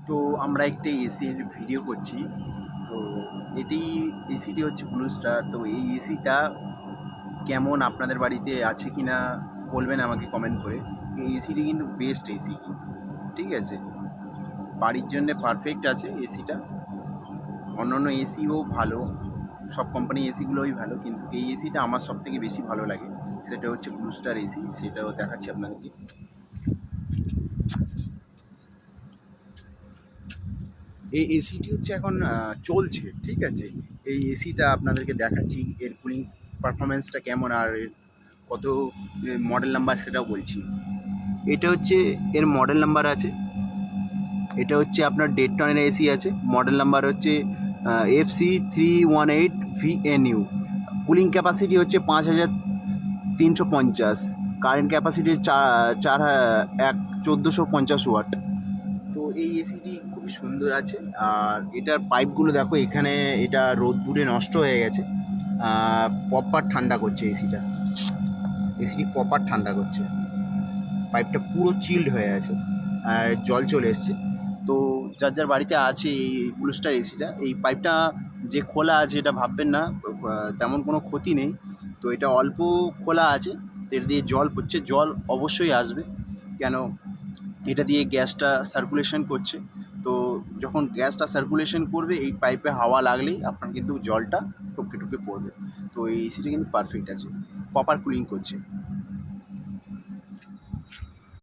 তো আমরা একটি এসির ভিডিও করছি। তো এটি এসিটি হচ্ছে ব্লু স্টার। তো এই এসিটা কেমন আপনাদের বাড়িতে আছে কি না বলবেন আমাকে কমেন্ট করে। এই এসিটি কিন্তু বেস্ট এসি কিন্তু, ঠিক আছে? বাড়ির জন্যে পারফেক্ট আছে এসিটা। অন্যান্য এসিও ভালো, সব কোম্পানি এসিগুলোই ভালো, কিন্তু এই এসিটা আমার সবথেকে বেশি ভালো লাগে। সেটা হচ্ছে ব্লু স্টার এসি, সেটাও দেখাচ্ছি আপনাদেরকে। এই এসিটি হচ্ছে এখন চলছে, ঠিক আছে? এই এসিটা আপনাদেরকে দেখাচ্ছি, এর কুলিং পারফরমেন্সটা কেমন আর এর কত মডেল নাম্বার সেটাও বলছি। এটা হচ্ছে এর মডেল নাম্বার আছে। এটা হচ্ছে আপনার 1.5 টনের এসি আছে। মডেল নাম্বার হচ্ছে FC318VNU। কুলিং ক্যাপাসিটি হচ্ছে 5350। Current capacity 1450 watt. তো এই এসিটি খুবই সুন্দর আছে। আর এটার পাইপগুলো দেখো, এখানে এটা রোদ্দুরে নষ্ট হয়ে গেছে। প্রপার ঠান্ডা করছে এসিটা। এসিটি প্রপার ঠান্ডা করছে, পাইপটা পুরো চিল্ড হয়ে আছে আর জল চলে এসছে। তো যার যার বাড়িতে আছে এই ব্লু স্টার এসিটা, এই পাইপটা যে খোলা আছে এটা ভাববেন না, তেমন কোনো ক্ষতি নেই। তো এটা অল্প খোলা আছে, এর দিয়ে জল পড়ছে, জল অবশ্যই আসবে। কেন, এটা দিয়ে গ্যাসটা সার্কুলেশন করছে। তো যখন গ্যাসটা সার্কুলেশন করবে, এই পাইপে হাওয়া লাগলেই আপনার কিন্তু জলটা টপকে টপকে পড়বে। তো এই এসিটা কিন্তু পারফেক্ট আছে, প্রপার কুলিং করছে।